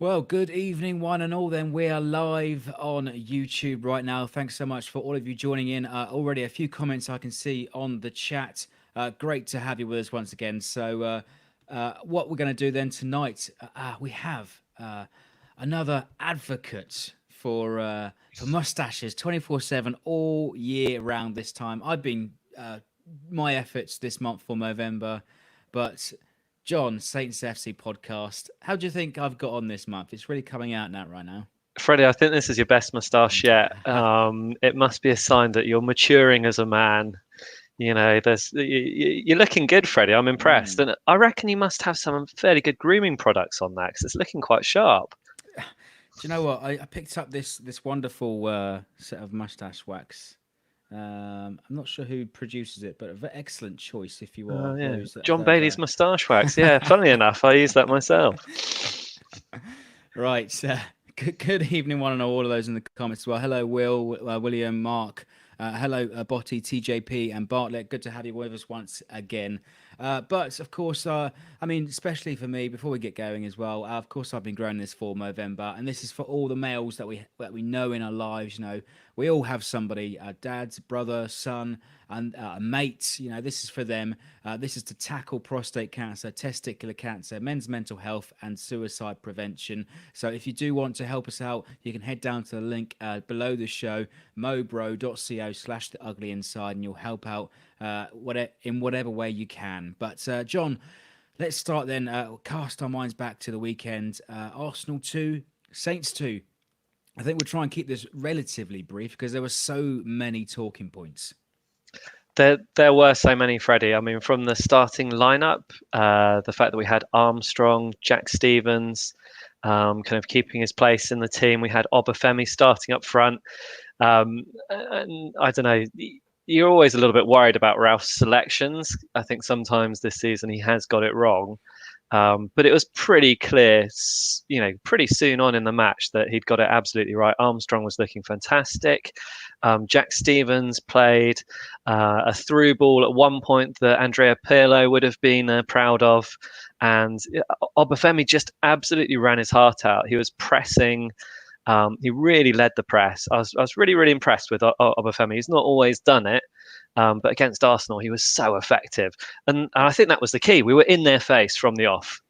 Well, good evening, one and all. Then we are live on YouTube right now. Thanks so much for all of you joining in. Already a few comments I can see on the chat. Great to have you with us once again. So, what we're going to do then tonight, we have another advocate for mustaches 24/7 all year round. This time, I've been my efforts this month for Movember, but John, Saints FC podcast. How do you think I've got on this month? It's really coming out now, right now. Freddie, I think this is your best moustache yet. It must be a sign that you're maturing as a man. You're looking good, Freddie. I'm impressed, and I reckon you must have some fairly good grooming products on that because it's looking quite sharp. Do you know what? I picked up this wonderful set of mustache wax. I'm not sure who produces it, but an excellent choice if you are Yeah, those that John have. Bailey's moustache wax. Yeah, funnily enough, I use that myself. Right. Good evening, one and all of those in the comments as well. Hello, Will, William, Mark. Hello, Botti, TJP, and Bartlett. Good to have you with us once again. But of course, especially for me, before we get going as well, of course, I've been growing this for Movember, and this is for all the males that we know in our lives. You know, we all have somebody, a dad, brother, son, and a mate. You know, this is for them. This is to tackle prostate cancer, testicular cancer, men's mental health, and suicide prevention. So if you do want to help us out, you can head down to the link below the show, mobro.co/the ugly inside, and you'll help out in whatever way you can. But John, let's start then. Cast our minds back to the weekend. Arsenal 2, Saints 2. I think we'll try and keep this relatively brief because there were so many talking points. There were so many, Freddie. I mean, from the starting lineup, the fact that we had Armstrong, Jack Stevens, kind of keeping his place in the team. We had Obafemi starting up front. And I don't know, you're always a little bit worried about Ralph's selections. I think sometimes this season he has got it wrong. But it was pretty clear, pretty soon on in the match that he'd got it absolutely right. Armstrong was looking fantastic. Jack Stevens played a through ball at one point that Andrea Pirlo would have been proud of. And Obafemi just absolutely ran his heart out. He was pressing. He really led the press. I was really, really impressed with Obafemi. He's not always done it. But against Arsenal, he was so effective. And I think that was the key. We were in their face from the off.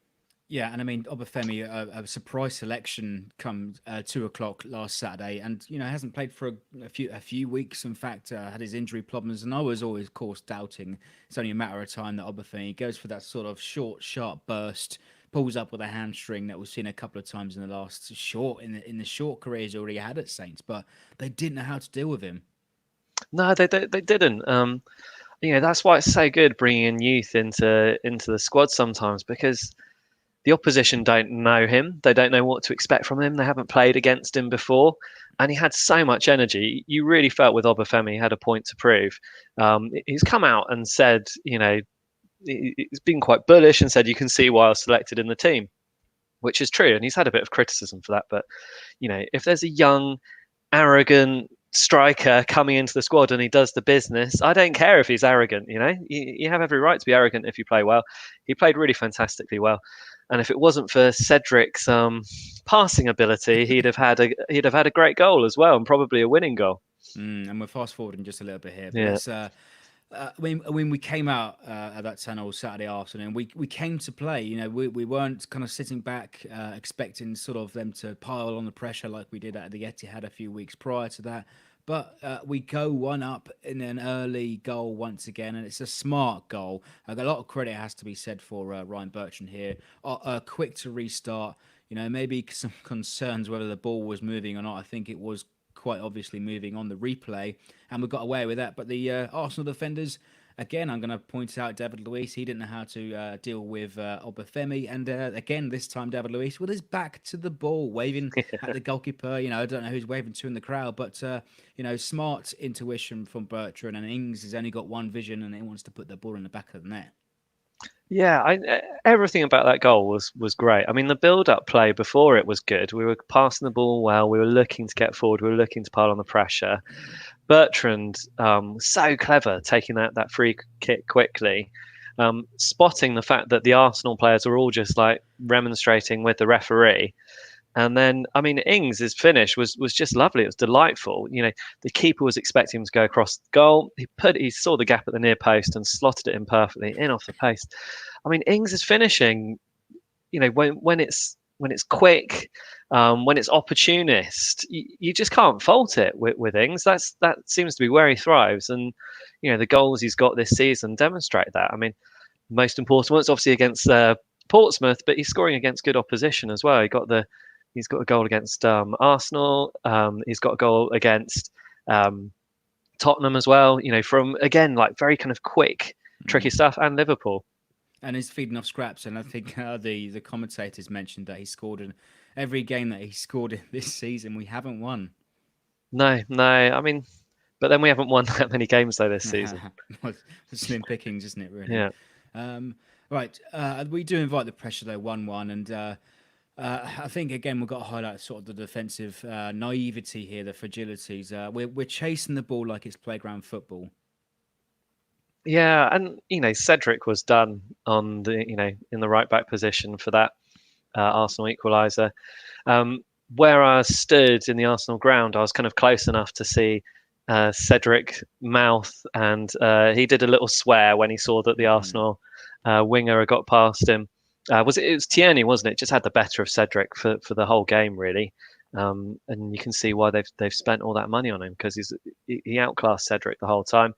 Yeah, and I mean, Obafemi, a surprise selection come 2 o'clock last Saturday, and hasn't played for a few weeks. In fact, had his injury problems, and I was always, of course, doubting. It's only a matter of time that Obafemi goes for that sort of short, sharp burst, pulls up with a hamstring that we've seen a couple of times in the last in the short career he's already had at Saints, but they didn't know how to deal with him. No, they didn't. That's why it's so good bringing in youth into the squad sometimes, because the opposition don't know him. They don't know what to expect from him. They haven't played against him before. And he had so much energy. You really felt with Obafemi, he had a point to prove. He's come out and said, he's been quite bullish and said, you can see why I was selected in the team, which is true. And he's had a bit of criticism for that. But, if there's a young, arrogant striker coming into the squad and he does the business, I don't care if he's arrogant. You have every right to be arrogant if you play well. He played really fantastically well. And if it wasn't for Cedric's passing ability, he'd have had a great goal as well, and probably a winning goal. And we're fast forwarding just a little bit here. But Yeah. let's, when we came out at that tunnel Saturday afternoon, we came to play. We weren't kind of sitting back expecting sort of them to pile on the pressure like we did at the Etihad a few weeks prior to that. But we go one up in an early goal once again, and it's a smart goal. A lot of credit has to be said for Ryan Bertrand here. Quick to restart. Maybe some concerns whether the ball was moving or not. I think it was quite obviously moving on the replay, and we got away with that. But the Arsenal defenders, again, I'm going to point out David Luiz. He didn't know how to deal with Obafemi. And again, this time, David Luiz with his back to the ball, waving at the goalkeeper. I don't know who's waving to in the crowd, but, smart intuition from Bertrand. And Ings has only got one vision, and he wants to put the ball in the back of the net. Yeah, everything about that goal was great. I mean, the build-up play before it was good. We were passing the ball well. We were looking to get forward. We were looking to pile on the pressure. Bertrand, so clever, taking that free kick quickly, spotting the fact that the Arsenal players were all just like remonstrating with the referee, And then, I mean, Ings' finish was just lovely. It was delightful. The keeper was expecting him to go across the goal. He saw the gap at the near post and slotted it in perfectly in off the post. I mean, Ings' finishing, when it's quick, when it's opportunist, you just can't fault it with Ings. That seems to be where he thrives, and the goals he's got this season demonstrate that. I mean, most important one's obviously against Portsmouth, but he's scoring against good opposition as well. He's got a goal against Arsenal. He's got a goal against Tottenham as well. From again like very kind of quick, tricky stuff, and Liverpool. And he's feeding off scraps. And I think the commentators mentioned that he scored in every game that he scored in this season. We haven't won. No. I mean, but then we haven't won that many games though this season. Slim pickings, isn't it? Really. Yeah. Right. We do invite the pressure though. 1-1, and I think again we've got to highlight sort of the defensive naivety here, the fragilities. We're chasing the ball like it's playground football. Yeah, and Cedric was done on in the right back position for that Arsenal equaliser. Where I stood in the Arsenal ground, I was kind of close enough to see Cedric mouth, and he did a little swear when he saw that the Arsenal winger had got past him. It was Tierney, wasn't it? Just had the better of Cedric for the whole game, really. And you can see why they've spent all that money on him, because he outclassed Cedric the whole time.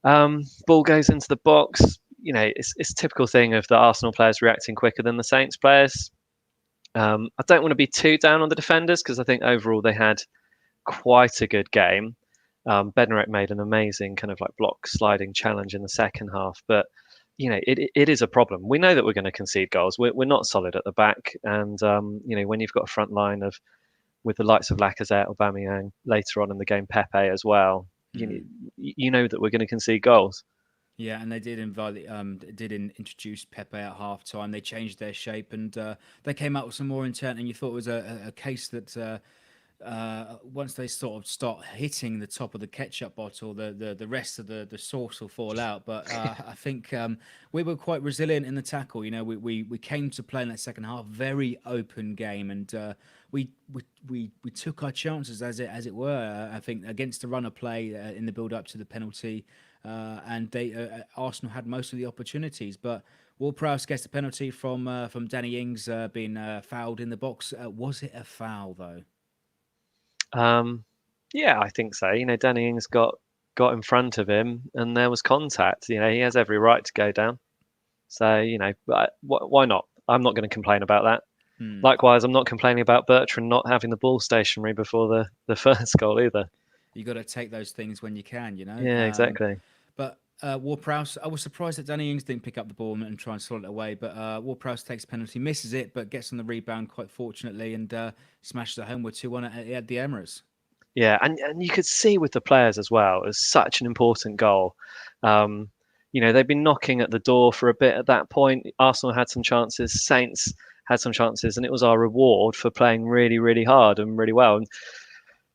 Ball goes into the box. It's a typical thing of the Arsenal players reacting quicker than the Saints players. I don't want to be too down on the defenders, because I think overall they had quite a good game. Bednarek made an amazing kind of like block sliding challenge in the second half, but it is a problem. We know that we're going to concede goals. We're not solid at the back, and when you've got a front line with the likes of Lacazette, Aubameyang, later on in the game Pepe as well, you know that we're going to concede goals. Yeah, and they did introduce Pepe at half time. They changed their shape, and they came out with some more intent. And you thought it was a case that once they sort of start hitting the top of the ketchup bottle, the rest of the sauce will fall out. But I think we were quite resilient in the tackle. We came to play in that second half, very open game, and we took our chances as it were. I think against the run of play in the build up to the penalty, and Arsenal had most of the opportunities, but Ward-Prowse gets the penalty from Danny Ings being fouled in the box. Was it a foul though? Yeah, I think so. Danny Ings got in front of him, and there was contact. He has every right to go down. So why not? I'm not going to complain about that. Likewise, I'm not complaining about Bertrand not having the ball stationary before the first goal either. You got to take those things when you can, Yeah, exactly. But Ward-Prowse, I was surprised that Danny Ings didn't pick up the ball and try and slot it away. But Ward-Prowse takes a penalty, misses it, but gets on the rebound quite fortunately, and smashes it home with 2-1 at the Emirates. Yeah, and you could see with the players as well, it was such an important goal. They've been knocking at the door for a bit at that point. Arsenal had some chances, Saints had some chances, and it was our reward for playing really, really hard and really well. And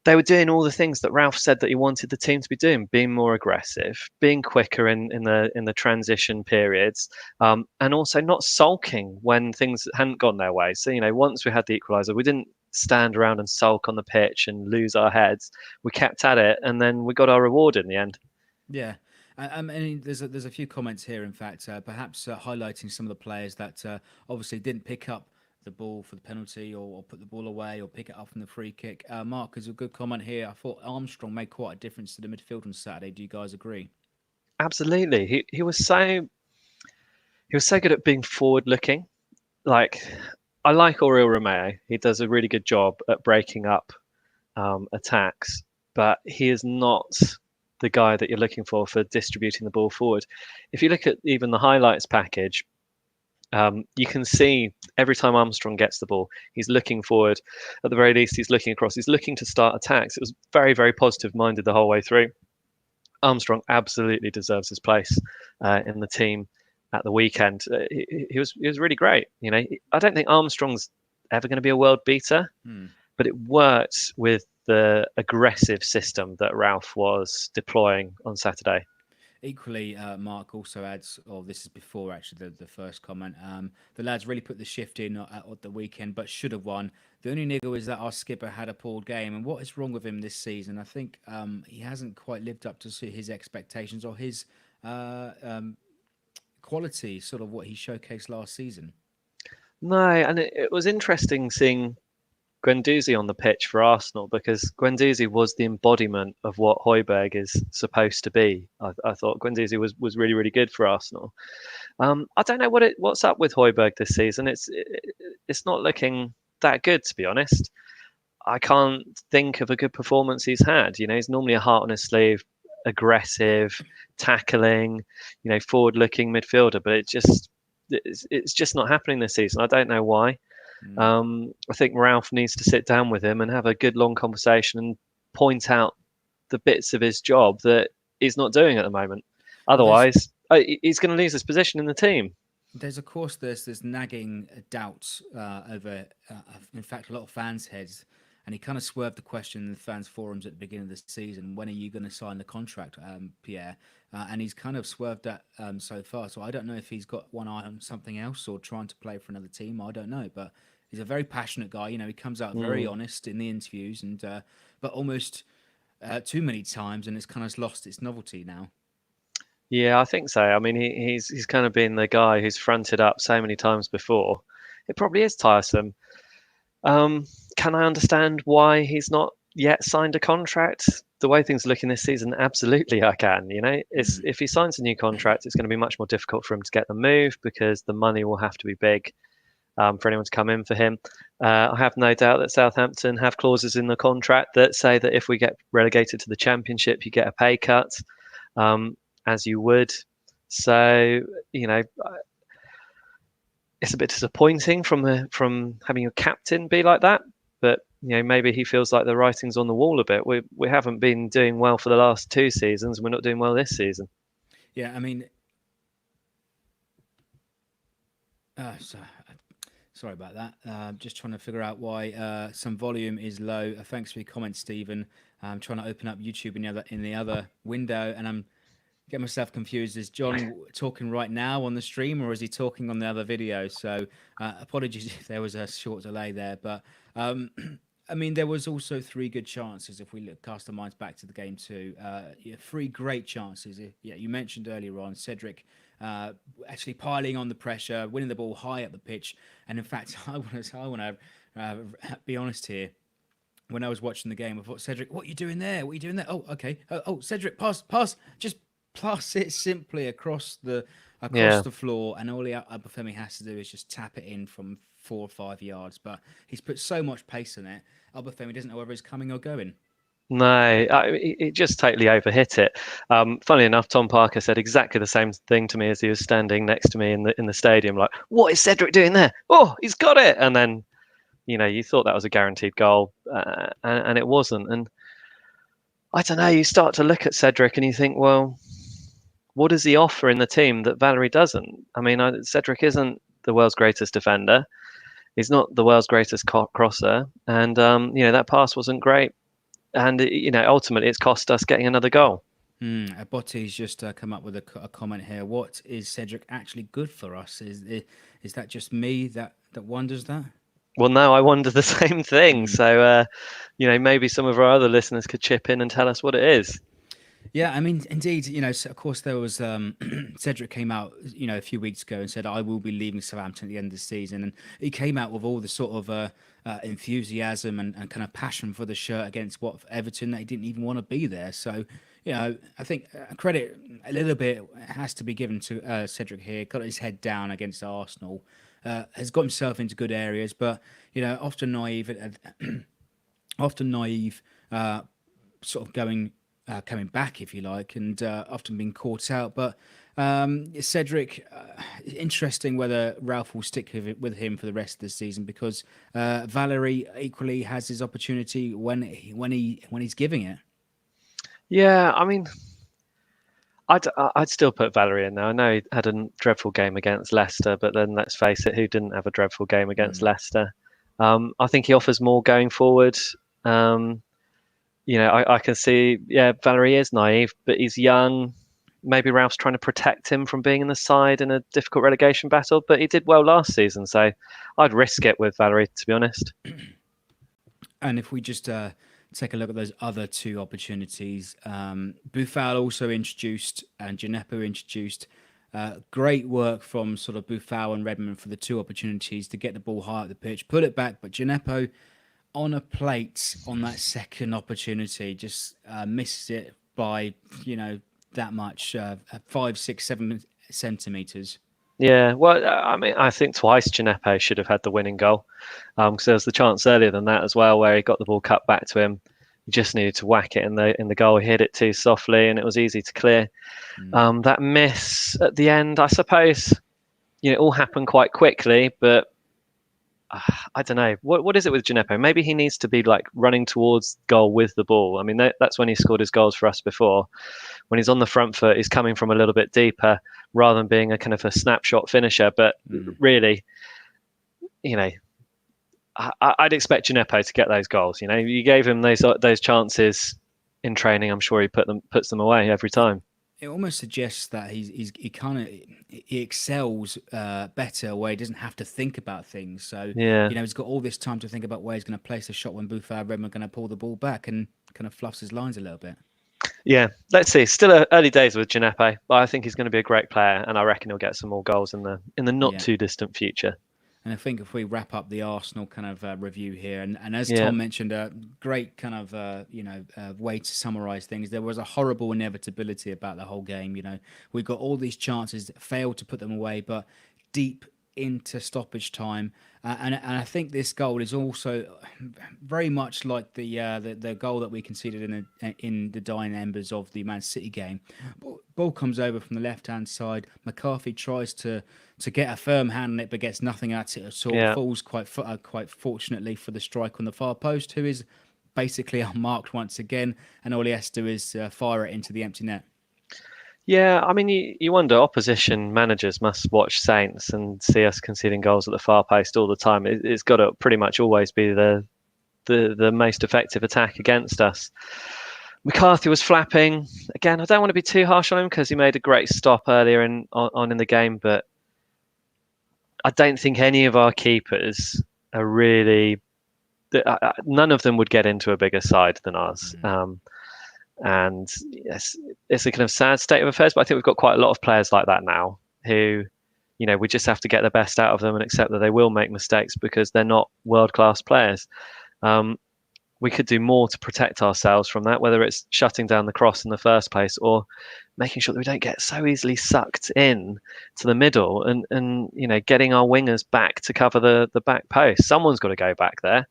they were doing all the things that Ralph said that he wanted the team to be doing, being more aggressive, being quicker in the transition periods, and also not sulking when things hadn't gone their way. So, once we had the equaliser, we didn't stand around and sulk on the pitch and lose our heads. We kept at it, and then we got our reward in the end. Yeah. I mean, there's a few comments here, in fact, perhaps highlighting some of the players that obviously didn't pick up the ball for the penalty or put the ball away or pick it up from the free kick. Mark, there's a good comment here. I thought Armstrong made quite a difference to the midfield on Saturday. Do you guys agree? Absolutely. He was so good at being forward looking. Like, I like Oriol Romeo. He does a really good job at breaking up attacks, but he is not the guy that you're looking for distributing the ball forward. If you look at even the highlights package, you can see every time Armstrong gets the ball, he's looking forward. At the very least, he's looking across. He's looking to start attacks. It was very, very positive minded the whole way through. Armstrong absolutely deserves his place in the team at the weekend. He was really great. I don't think Armstrong's ever going to be a world beater, but it worked with the aggressive system that Ralph was deploying on Saturday. Equally, Mark also adds, or this is before actually the first comment. The lads really put the shift in at the weekend, but should have won. The only niggle is that our skipper had a poor game, and what is wrong with him this season? I think he hasn't quite lived up to his expectations or his quality, sort of what he showcased last season. No, and it was interesting seeing Guendouzi on the pitch for Arsenal because Guendouzi was the embodiment of what Højbjerg is supposed to be. I thought Guendouzi was really really good for Arsenal. I don't know what's up with Højbjerg this season. It's not looking that good, to be honest. I can't think of a good performance he's had. You know, he's normally a heart on his sleeve, aggressive, tackling, forward-looking midfielder, but it's just not happening this season. I don't know why. Mm. I think Ralph needs to sit down with him and have a good long conversation and point out the bits of his job that he's not doing at the moment. Well, Otherwise, he's going to lose his position in the team. there's of course there's nagging doubts over, in fact, a lot of fans' heads, and he kind of swerved the question in the fans' forums at the beginning of the season. When are you going to sign the contract, Pierre? And he's kind of swerved that so far. So I don't know if he's got one eye on something else or trying to play for another team. I don't know, but he's a very passionate guy. You know, he comes out very honest in the interviews, and but almost too many times, and it's kind of lost its novelty now. Yeah, I think so. I mean, he's kind of been the guy who's fronted up so many times before. It probably is tiresome. Can I understand why he's not yet signed a contract? The way things are looking this season, absolutely I can. It's Mm. if he signs a new contract, it's going to be much more difficult for him to get the move because the money will have to be big for anyone to come in for him. I have no doubt that Southampton have clauses in the contract that say that if we get relegated to the Championship, you get a pay cut, as you would. So, it's a bit disappointing from having your captain be like that. But maybe he feels like the writing's on the wall a bit. We haven't been doing well for the last 2 seasons. We're not doing well this season. Yeah, I mean, sorry about that. Just trying to figure out why some volume is low. Thanks for your comment, Stephen. I'm trying to open up YouTube in the other window, and I'm getting myself confused. Is John talking right now on the stream, or is he talking on the other video? So apologies if there was a short delay there, but I mean, there was also three good chances if we cast our minds back to the game too. Yeah, three great chances. Yeah, you mentioned earlier on Cedric actually piling on the pressure, winning the ball high up the pitch, and in fact, I want to be honest here. When I was watching the game, I thought, Cedric, what are you doing there? What are you doing there? Oh, okay. Cedric, pass, just pass it simply across Yeah. the floor, and all Abafemi has to do is just tap it in from 4 or 5 yards. But he's put so much pace in it, Abafemi doesn't know whether he's coming or going. No, it just totally overhit it. Funnily enough, Tom Parker said exactly the same thing to me as he was standing next to me in the stadium. Like, what is Cedric doing there? Oh, he's got it! And then, you thought that was a guaranteed goal, and it wasn't. And I don't know. You start to look at Cedric and you think, well, what does he offer in the team that Valerie doesn't? I mean, Cedric isn't the world's greatest defender. He's not the world's greatest crosser, and that pass wasn't great. And ultimately, it's cost us getting another goal. Botti's just come up with a comment here. What is Cedric actually good for us? Is that just me that wonders that? Well, no, I wonder the same thing. Mm. So, maybe some of our other listeners could chip in and tell us what it is. Yeah, I mean, indeed, of course, there was Cedric came out, a few weeks ago and said, I will be leaving Southampton at the end of the season. And he came out with all the sort of enthusiasm and kind of passion for the shirt against Everton that he didn't even want to be there. So, I think credit a little bit has to be given to Cedric here. Got his head down against Arsenal, has got himself into good areas, but, often naive, sort of coming back, if you like, and often being caught out. But Cedric, interesting whether Ralph will stick with him for the rest of the season because Valerie equally has his opportunity when he's giving it. Yeah, I mean, I'd still put Valerie in there. I know he had a dreadful game against Leicester, but then let's face it, who didn't have a dreadful game against Leicester? I think he offers more going forward. I can see, yeah, Valerie is naive, but he's young. maybe Ralph's trying to protect him from being in the side in a difficult relegation battle, but he did well last season, so I'd risk it with Valerie, to be honest. And if we just take a look at those other two opportunities, Buffal also introduced and Gineppo introduced. Great work from sort of Buffal and Redmond for the two opportunities to get the ball high up the pitch, put it back, but Gineppo on a plate on that second opportunity just missed it by, that much, 5, 6, 7 centimetres. Yeah, well, I mean, I think twice Gineppo should have had the winning goal, because there was the chance earlier than that as well where he got the ball cut back to him. He just needed to whack it in the goal. He hit it too softly, and it was easy to clear. That miss at the end, I suppose, it all happened quite quickly, but I don't know. What is it with Gineppo? Maybe he needs to be like running towards goal with the ball. I mean, that's when he scored his goals for us before. When he's on the front foot, he's coming from a little bit deeper rather than being a kind of a snapshot finisher. But really, I'd expect Gineppo to get those goals. You gave him those chances in training. I'm sure he puts them away every time. It almost suggests that he excels better where he doesn't have to think about things. So he's got all this time to think about where he's going to place the shot when Buffal and Redmond are going to pull the ball back, and kind of fluffs his lines a little bit. Yeah, let's see. Still early days with Gineppo, but I think he's going to be a great player, and I reckon he'll get some more goals in the not too distant future. And I think if we wrap up the Arsenal kind of review here, and as Tom mentioned, a great kind of way to summarise things. There was a horrible inevitability about the whole game. We got all these chances, failed to put them away, but deep into stoppage time, and I think this goal is also very much like the goal that we conceded in the dying embers of the Man City game. Ball comes over from the left hand side. McCarthy tries to get a firm hand on it, but gets nothing at it at all. Yeah. Falls quite fortunately for the striker on the far post, who is basically unmarked once again, and all he has to do is fire it into the empty net. Yeah, I mean, you wonder, opposition managers must watch Saints and see us conceding goals at the far post all the time. It's got to pretty much always be the most effective attack against us. McCarthy was flapping. Again, I don't want to be too harsh on him because he made a great stop earlier in the game, but I don't think any of our keepers are really... none of them would get into a bigger side than ours. And yes, it's a kind of sad state of affairs, but I think we've got quite a lot of players like that now who, we just have to get the best out of them and accept that they will make mistakes because they're not world-class players. We could do more to protect ourselves from that, whether it's shutting down the cross in the first place or making sure that we don't get so easily sucked in to the middle and getting our wingers back to cover the back post. Someone's got to go back there.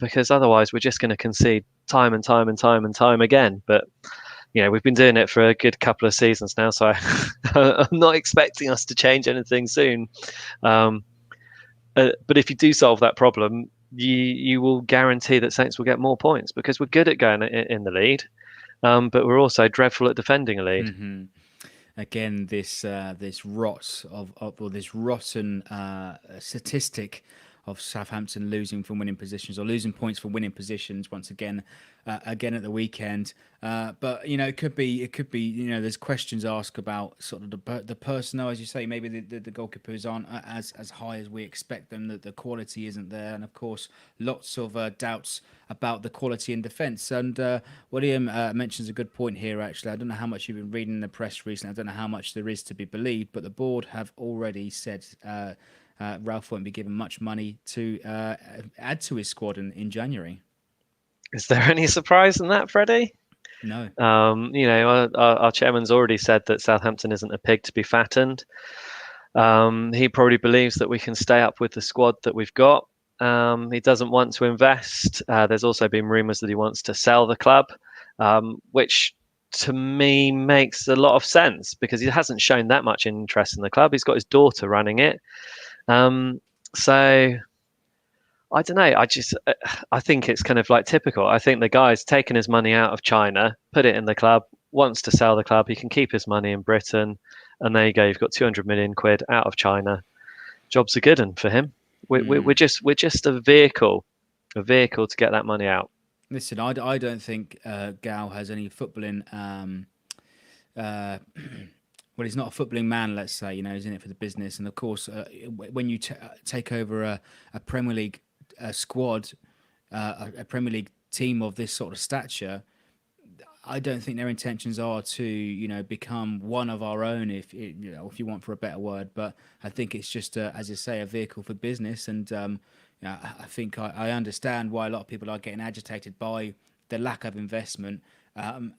Because otherwise we're just going to concede time and time and time and time again. But we've been doing it for a good couple of seasons now, so I'm not expecting us to change anything soon. But if you do solve that problem, you will guarantee that Saints will get more points because we're good at going in the lead, but we're also dreadful at defending a lead. Mm-hmm. Again, this rot or this rotten statistic of Southampton losing from winning positions or losing points from winning positions once again at the weekend. But it could be there's questions asked about sort of the personnel, as you say. Maybe the goalkeepers aren't as high as we expect them. That the quality isn't there, and of course lots of doubts about the quality in defence. And William mentions a good point here. Actually, I don't know how much you've been reading in the press recently. I don't know how much there is to be believed, but the board have already said. Ralph won't be given much money to add to his squad in January. Is there any surprise in that, Freddie? No. Our chairman's already said that Southampton isn't a pig to be fattened. He probably believes that we can stay up with the squad that we've got. He doesn't want to invest. There's also been rumours that he wants to sell the club, which to me makes a lot of sense because he hasn't shown that much interest in the club. He's got his daughter running it. So I don't know. I think it's kind of like typical. I think the guy's taken his money out of China, put it in the club, wants to sell the club. He can keep his money in Britain, and there you go. You've got 200 million quid out of China. Job's a good one for him. We're just a vehicle to get that money out. Listen, I don't think Gal has any footballing well, he's not a footballing man, let's say. He's in it for the business. And of course, when you take over a Premier League squad, a Premier League team of this sort of stature, I don't think their intentions are to, become one of our own, if you want, for a better word. But I think it's just, as you say, a vehicle for business. And I think I understand why a lot of people are getting agitated by the lack of investment.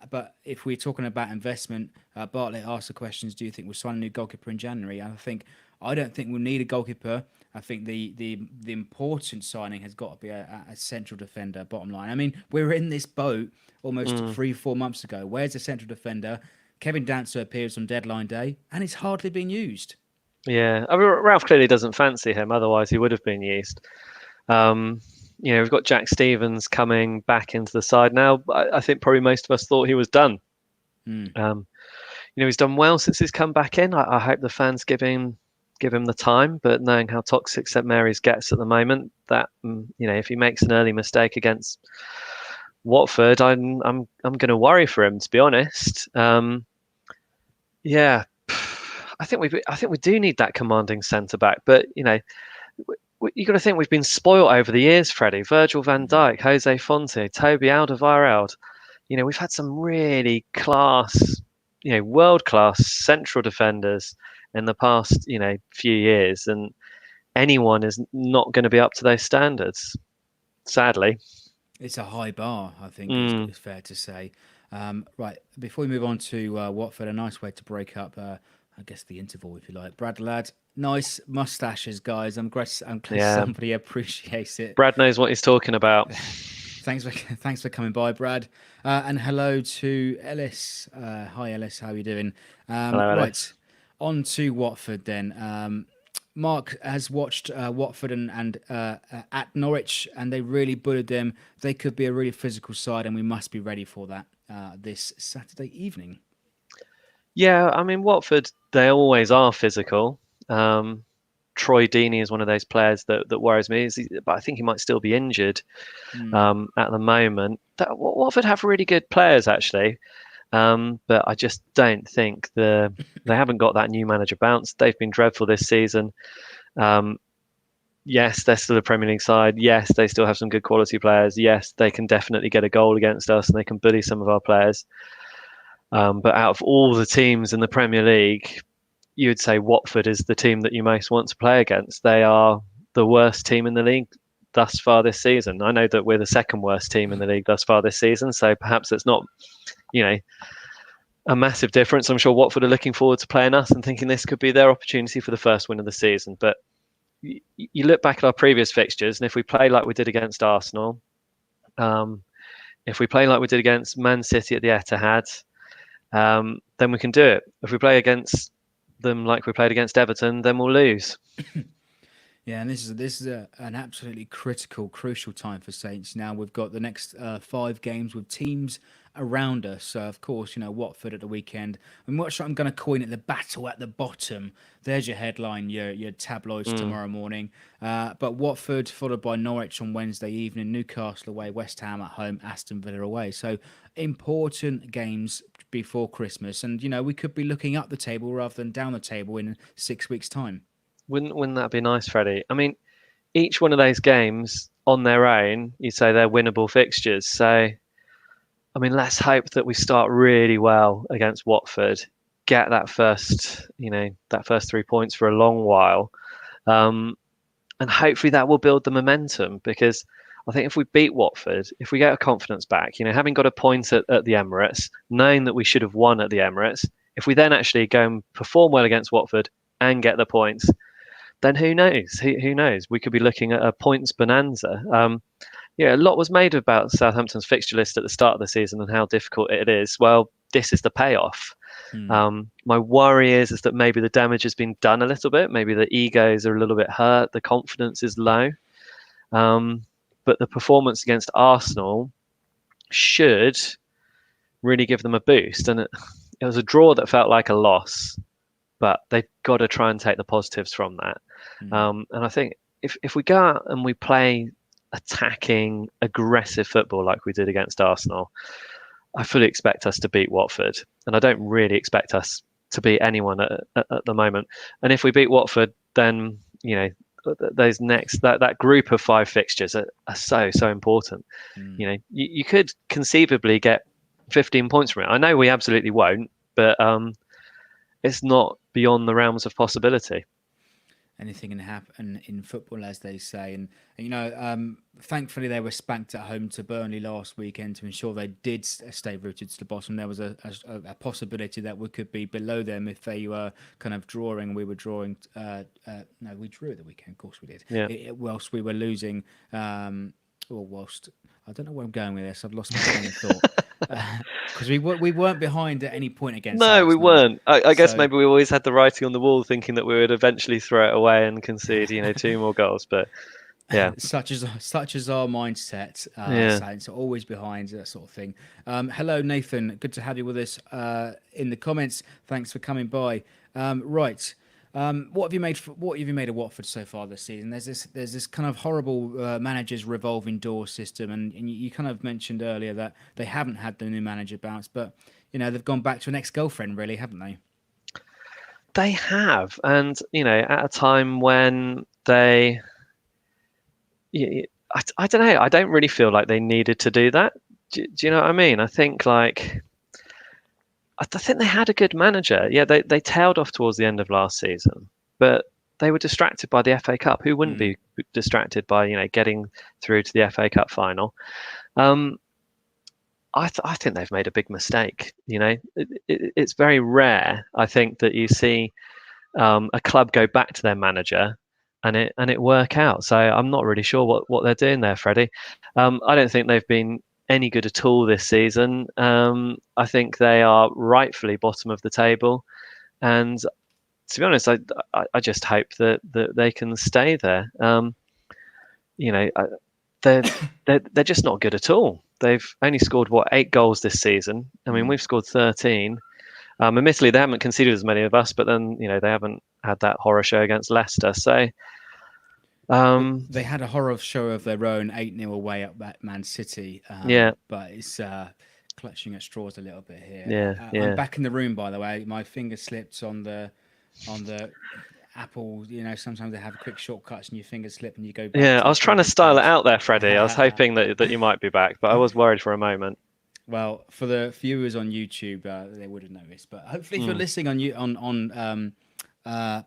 But if we're talking about investment, Bartlett asked the questions: do you think we'll sign a new goalkeeper in January? And I don't think we'll need a goalkeeper. I think the important signing has got to be a central defender. Bottom line, I mean, we're in this boat almost 3-4 months ago. Where's the central defender? Kevin Dancer appears on deadline day, and it's hardly been used. Yeah, I mean, Ralph clearly doesn't fancy him. Otherwise, he would have been used. We've got Jack Stevens coming back into the side now. I think probably most of us thought he was done. He's done well since he's come back in. I hope the fans give him the time. But knowing how toxic St Mary's gets at the moment, that if he makes an early mistake against Watford, I'm going to worry for him, to be honest. Yeah, I think we do need that commanding centre back. But you got to think we've been spoilt over the years, Freddie. Virgil van Dijk, Jose Fonte, Toby Alderweireld. We've had some really class, world-class central defenders in the past, few years, and anyone is not going to be up to those standards, sadly. It's a high bar, I think it's fair to say. Right, before we move on to Watford, a nice way to break up, I guess, the interval, if you like. Brad Ladd, nice moustaches, guys. I'm glad somebody appreciates it. Brad knows what he's talking about. Thanks for coming by, Brad. And hello to Ellis. Hi, Ellis. How are you doing? Hello, Ellis. Right, on to Watford then. Mark has watched Watford and at Norwich, and they really bullied them. They could be a really physical side, and we must be ready for that this Saturday evening. Yeah, I mean, Watford, they always are physical. Troy Deeney is one of those players that worries me, but I think he might still be injured at the moment. Watford have really good players, actually, but I just don't think they haven't got that new manager bounce. They've been dreadful this season. Yes, they're still a Premier League side. Yes, they still have some good quality players. Yes, they can definitely get a goal against us, and they can bully some of our players. But out of all the teams in the Premier League, you would say Watford is the team that you most want to play against. They are the worst team in the league thus far this season. I know that we're the second worst team in the league thus far this season, so perhaps it's not, a massive difference. I'm sure Watford are looking forward to playing us and thinking this could be their opportunity for the first win of the season. But you look back at our previous fixtures, and if we play like we did against Arsenal, if we play like we did against Man City at the Etihad, then we can do it. If we play against them like we played against Everton, then we'll lose. Yeah, and this is an absolutely crucial time for Saints. Now we've got the next 5 games with teams around us. Of course, Watford at the weekend. And what I'm going to coin it, the battle at the bottom. There's your headline, your tabloids tomorrow morning. But Watford followed by Norwich on Wednesday evening, Newcastle away, West Ham at home, Aston Villa away. So important games before Christmas, and we could be looking up the table rather than down the table in 6 weeks' time. Wouldn't that be nice, Freddie? I mean, each one of those games on their own, you say they're winnable fixtures. So, I mean, let's hope that we start really well against Watford, get that first 3 points for a long while, and hopefully that will build the momentum. Because I think if we beat Watford, if we get our confidence back, having got a point at the Emirates, knowing that we should have won at the Emirates, if we then actually go and perform well against Watford and get the points, then who knows? Who knows? We could be looking at a points bonanza. A lot was made about Southampton's fixture list at the start of the season and how difficult it is. Well, this is the payoff. My worry is that maybe the damage has been done a little bit. Maybe the egos are a little bit hurt. The confidence is low. But the performance against Arsenal should really give them a boost. And it was a draw that felt like a loss, but they've got to try and take the positives from that. And I think if we go out and we play attacking, aggressive football like we did against Arsenal, I fully expect us to beat Watford, and I don't really expect us to beat anyone at the moment. And if we beat Watford, then those next that group of 5 fixtures are so important. Mm. You could conceivably get 15 points from it. I know we absolutely won't, but it's not beyond the realms of possibility. Anything can happen in football, as they say. And thankfully they were spanked at home to Burnley last weekend to ensure they did stay rooted to the bottom. There was a possibility that we could be below them if they were kind of drawing. We were drawing. No, we drew at the weekend. Of course, we did. Yeah. Whilst we were losing, or whilst I don't know where I'm going with this. I've lost my train of thought. Because we weren't behind at any point against No, we Arsenal. weren't. I guess So maybe we always had the writing on the wall, thinking that we would eventually throw it away and concede, 2 more goals. But yeah, such as our mindset, yeah. so always behind that sort of thing. Hello, Nathan. Good to have you with us in the comments. Thanks for coming by. Right. What have you made? What have you made of Watford so far this season? There's this kind of horrible managers revolving door system, and you kind of mentioned earlier that they haven't had the new manager bounce, but they've gone back to an ex-girlfriend, really, haven't they? They have, and at a time when they, I don't know. I don't really feel like they needed to do that. Do you know what I mean? I think they had a good manager. Yeah, they tailed off towards the end of last season, but they were distracted by the FA Cup. Who wouldn't be distracted by getting through to the FA Cup final? I think they've made a big mistake. It's very rare, I think, that you see a club go back to their manager and it work out. So I'm not really sure what they're doing there, Freddie. I don't think they've been any good at all this season. I think they are rightfully bottom of the table, and to be honest, I just hope that they can stay there. They're just not good at all. They've only scored 8 goals this season. I mean, we've scored 13. Admittedly, they haven't conceded as many of us, but then they haven't had that horror show against Leicester. So they had a horror show of their own, 8-0 away at Man City. Yeah, But it's clutching at straws a little bit here. yeah. I'm back in the room, by the way. My finger slipped on the Apple. Sometimes they have quick shortcuts, and your fingers slip, and you go back. Yeah, To I the was trying to previous style it page. out there, Freddie. I was hoping that you might be back, but I was worried for a moment. Well, for the viewers on YouTube, they would have noticed. But hopefully, if you're listening on the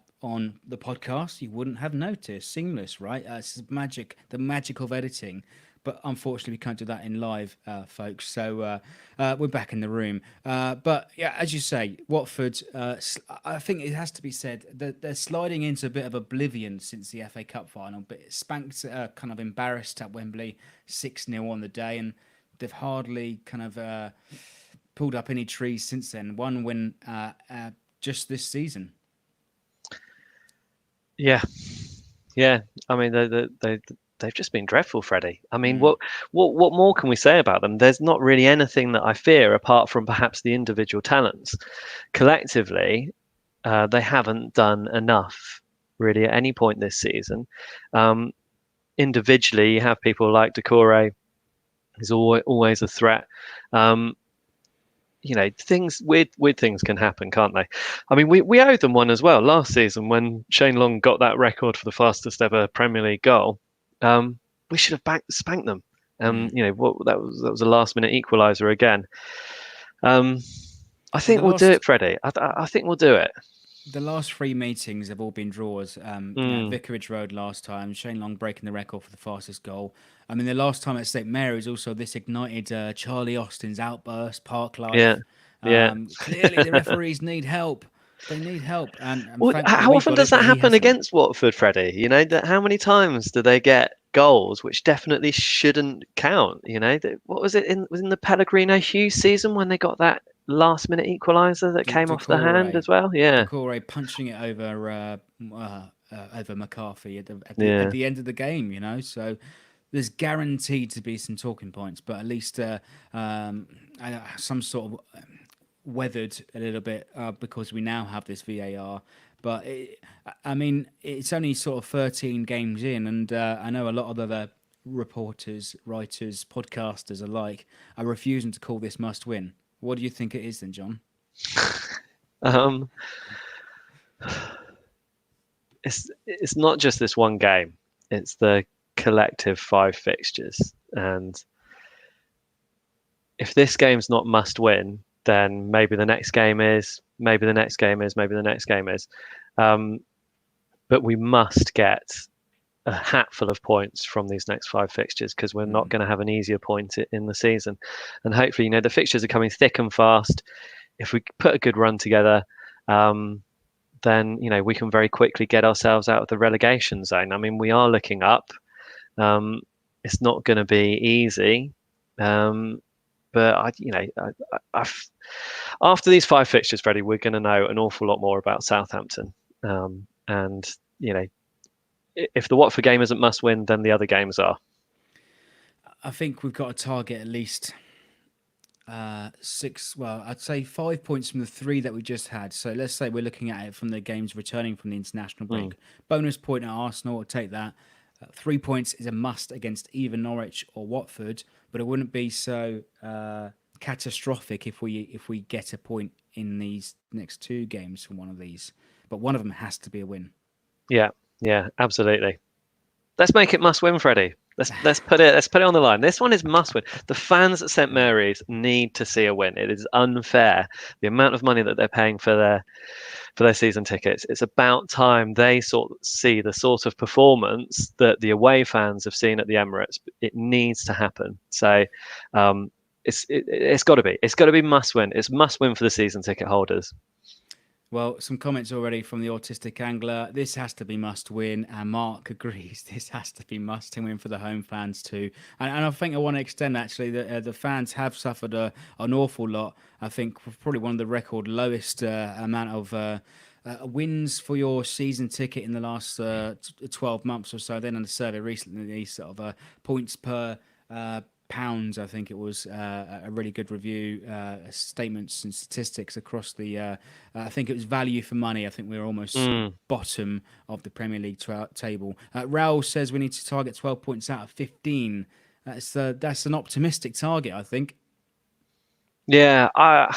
podcast, you wouldn't have noticed. Seamless, right? It's magic, the magic of editing. But unfortunately, we can't do that in live, folks. So we're back in the room. But yeah, as you say, Watford, I think it has to be said that they're sliding into a bit of oblivion since the FA Cup final. But spanked, kind of embarrassed at Wembley, 6-0 on the day. And they've hardly kind of pulled up any trees since then. One win just this season. Yeah. I mean, they've just been dreadful, Freddie. I mean, what more can we say about them? There's not really anything that I fear apart from perhaps the individual talents. Collectively, they haven't done enough really at any point this season. Individually, you have people like Decore, who's always a threat. Things weird things can happen, can't they? I mean, we owed them one as well last season when Shane Long got that record for the fastest ever Premier League goal. We should have spanked them. That was a last minute equaliser again. I think we'll do it, Freddie. I think we'll do it. The last 3 meetings have all been draws. Vicarage Road last time, Shane Long breaking the record for the fastest goal. I mean, the last time at St Mary's also this ignited Charlie Austin's outburst, Park Life. Yeah. Clearly, the referees need help. They need help. And how often does that happen against Watford, Freddie? How many times do they get goals which definitely shouldn't count? What was it in the Pellegrino Hughes season when they got that last minute equaliser that came off the hand as well? Yeah, Decore punching it over McCarthy at the end of the game. So there's guaranteed to be some talking points, but at least some sort of weathered a little bit because we now have this VAR. But it's only sort of 13 games in, and I know a lot of other reporters, writers, podcasters alike are refusing to call this must win. What do you think it is then, John? Um, it's not just this one game. It's the collective 5 fixtures. And if this game's not must win, then maybe the next game is, maybe the next game is, maybe the next game is. But we must get a hatful of points from these next 5 fixtures, because we're not going to have an easier point in the season. And hopefully, the fixtures are coming thick and fast. If we put a good run together, then we can very quickly get ourselves out of the relegation zone. I mean, we are looking up. It's not going to be easy, but after these 5 fixtures, Freddie, we're going to know an awful lot more about Southampton. And if the Watford game isn't must win, then the other games are. I think we've got to target at least 6. Well, I'd say 5 points from the 3 that we just had. So let's say we're looking at it from the games returning from the international break. Bonus point at Arsenal, I'll take that. 3 points is a must against either Norwich or Watford, but it wouldn't be so catastrophic if we get a point in these next 2 games from one of these. But one of them has to be a win. Yeah, absolutely. Let's make it must win, Freddie. Let's put it on the line. This one is must win. The fans at St Mary's need to see a win. It is unfair, the amount of money that they're paying for their season tickets. It's about time they see the sort of performance that the away fans have seen at the Emirates. It needs to happen. So it's got to be must win. It's must win for the season ticket holders. Well, some comments already from the Autistic Angler. This has to be must win, and Mark agrees this has to be must win for the home fans too. And I think I want to extend actually that the fans have suffered an awful lot. I think probably one of the record lowest amount of wins for your season ticket in the last 12 months or so. Then on the survey recently, sort of points per pounds, I think it was a really good review, statements and statistics across the I think it was value for money. I think we were almost bottom of the Premier League table. Raul says we need to target 12 points out of 15. That's an optimistic target, I think. Yeah, I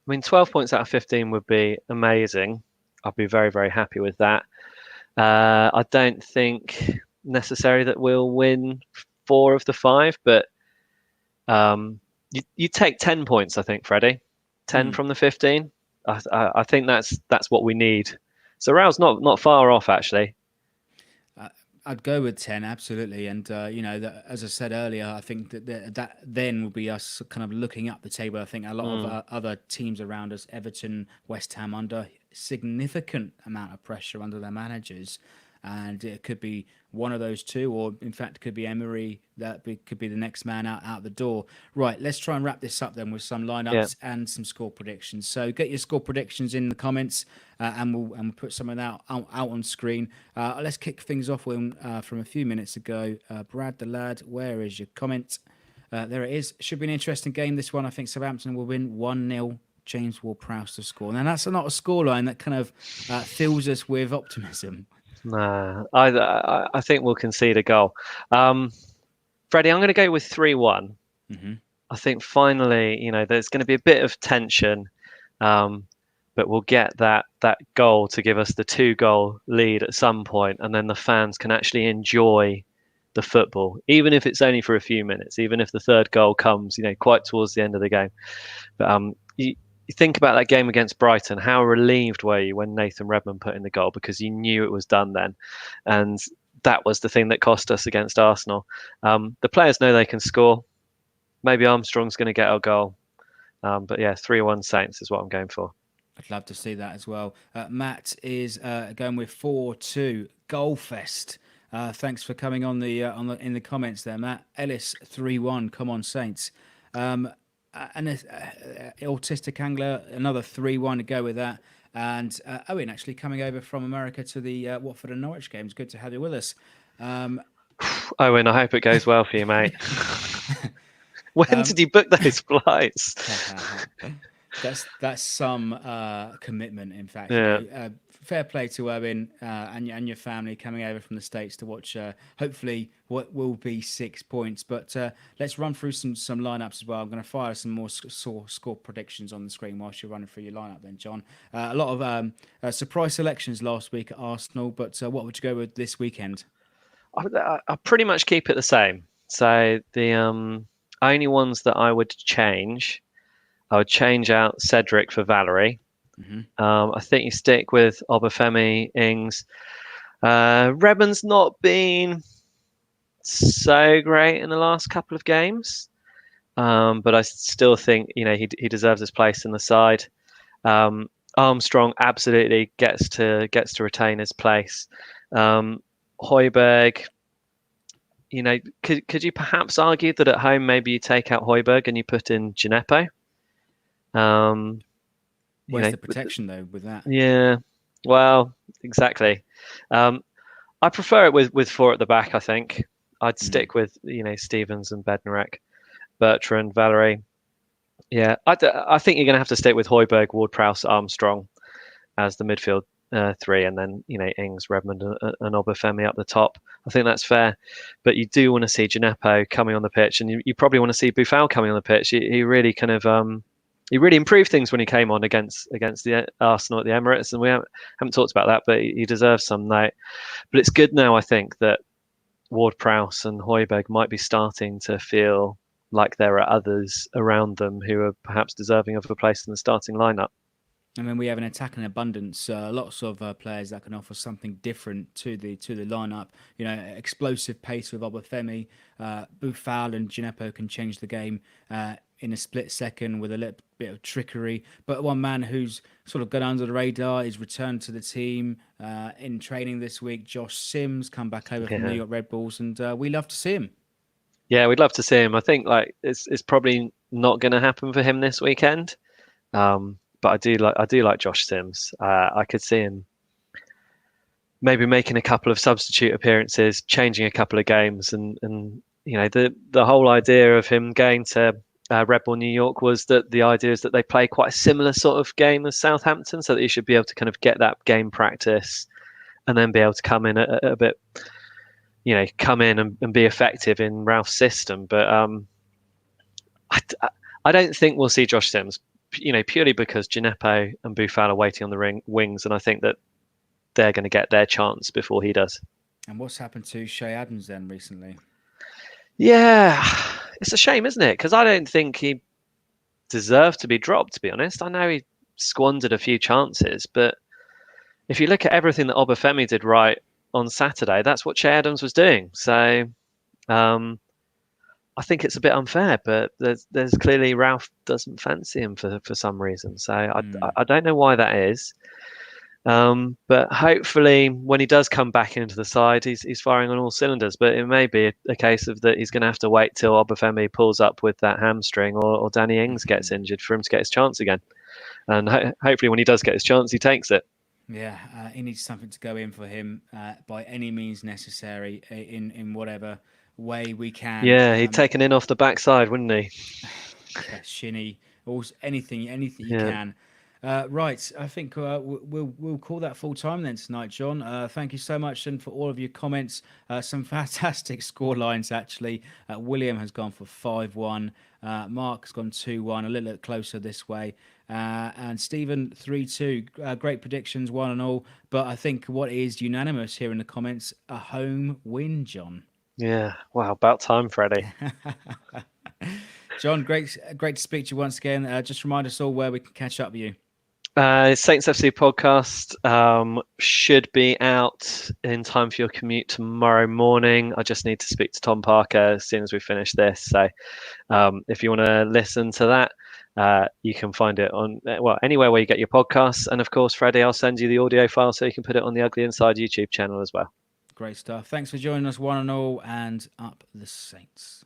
mean 12 points out of 15 would be amazing. I'd be very, very happy with that. I don't think necessarily that we'll win 4 of the 5, but you take 10 points, I think, Freddie. 10 from the 15. I think that's what we need. So Raul's not far off, actually. I'd go with 10, absolutely. And, as I said earlier, I think that then will be us kind of looking up the table. I think a lot of other teams around us, Everton, West Ham, under significant amount of pressure under their managers. And it could be one of those 2, or in fact, it could be Emery. Could be the next man out the door. Right, let's try and wrap this up then with some lineups and some score predictions. So get your score predictions in the comments, and we'll put some of that out on screen. Let's kick things off with from a few minutes ago. Brad the lad, where is your comment? There it is. Should be an interesting game, this one. I think Southampton will win 1-0. James Ward-Prowse to score. Now that's not a scoreline that kind of fills us with optimism. Nah, I think we'll concede a goal. Freddie, I'm going to go with 3-1. I think finally, there's going to be a bit of tension, but we'll get that goal to give us the 2-goal lead at some point, and then the fans can actually enjoy the football, even if it's only for a few minutes, even if the 3rd goal comes, quite towards the end of the game. But you think about that game against Brighton, how relieved were you when Nathan Redmond put in the goal, because you knew it was done then. And that was the thing that cost us against Arsenal. The players know they can score. Maybe Armstrong's going to get our goal. But yeah, 3-1 Saints is what I'm going for. I'd love to see that as well. Matt is going with 4-2 Goalfest. Thanks for coming on in the comments there, Matt. Ellis 3-1. Come on, Saints. And Autistic Angler, another 3-1 to go with that. And Owen actually coming over from America to the Watford and Norwich games. Good to have you with us. Owen, I hope it goes well for you, mate. When did you book those flights? That's some commitment. In fact, Yeah. fair play to Owen and your family coming over from the States to watch. Hopefully, what will be 6 points. But let's run through some lineups as well. I'm going to fire some more score predictions on the screen whilst you're running through your lineup. Then, John, a lot of surprise selections last week at Arsenal. But what would you go with this weekend? I pretty much keep it the same. So the only ones that I would change out Cedric for Valerie. Hmm. I think you stick with Obafemi, Ings. Redmond's not been so great in the last couple of games, but I still think he deserves his place in the side. Armstrong absolutely gets to retain his place. Højbjerg, could you perhaps argue that at home maybe you take out Højbjerg and you put in Gineppo? Where's the protection though with that? Yeah, well, exactly. I prefer it with four at the back. I think I'd stick with Stevens and Bednarek, Bertrand, Valerie. Yeah, I think you're going to have to stick with Højbjerg, Ward-Prowse, Armstrong as the midfield three, and then Ings, Redmond, and Obafemi up the top. I think that's fair, but you do want to see Gineppo coming on the pitch, and you probably want to see Buffal coming on the pitch. He really kind of he really improved things when he came on against the Arsenal at the Emirates, and we haven't talked about that, but he deserves some note. But it's good now, I think, that Ward-Prowse and Højbjerg might be starting to feel like there are others around them who are perhaps deserving of a place in the starting lineup. I mean, we have an attack in abundance. Lots of players that can offer something different to the lineup. Explosive pace with Obafemi, Buffal and Gineppo can change the game in a split second with a little bit of trickery. But one man who's sort of gone under the radar is returned to the team in training this week. Josh Sims come back over from New York Red Bulls, and we love to see him. Yeah, we'd love to see him. I think it's probably not going to happen for him this weekend. But I do like Josh Sims. I could see him maybe making a couple of substitute appearances, changing a couple of games, and the whole idea of him going to Red Bull New York was that the idea is that they play quite a similar sort of game as Southampton, so that you should be able to kind of get that game practice, and then be able to come in a bit, come in and be effective in Ralph's system. But I don't think we'll see Josh Sims. Purely because Gineppo and Buffal are waiting on the wings, and I think that they're going to get their chance before he does. And what's happened to Shay Adams then recently? Yeah, it's a shame, isn't it? Because I don't think he deserved to be dropped, to be honest. I know he squandered a few chances, but if you look at everything that Obafemi did right on Saturday, that's what Shay Adams was doing. So I think it's a bit unfair, but there's clearly Ralph doesn't fancy him for some reason. So I don't know why that is. But hopefully when he does come back into the side, he's firing on all cylinders. But it may be a case of that he's going to have to wait till Obafemi pulls up with that hamstring, or Danny Ings gets injured for him to get his chance again. And hopefully when he does get his chance, he takes it. Yeah, he needs something to go in for him by any means necessary in whatever way we can. Yeah, he'd take an in off the backside, wouldn't he? Yeah, shinny, anything you can. Right, I think we'll call that full time then tonight, John. Thank you so much and for all of your comments. Some fantastic score lines actually. William has gone for 5-1. Mark has gone 2-1, a little bit closer this way. And Stephen 3-2. Great predictions, one and all. But I think what is unanimous here in the comments, a home win, John. Yeah, wow, about time, Freddie. John, great to speak to you once again. Just remind us all where we can catch up with you. Saints FC podcast should be out in time for your commute tomorrow morning. I just need to speak to Tom Parker as soon as we finish this. So if you want to listen to that, you can find it on, anywhere where you get your podcasts. And of course, Freddie, I'll send you the audio file so you can put it on the Ugly Inside YouTube channel as well. Great stuff. Thanks for joining us, one and all, and up the Saints.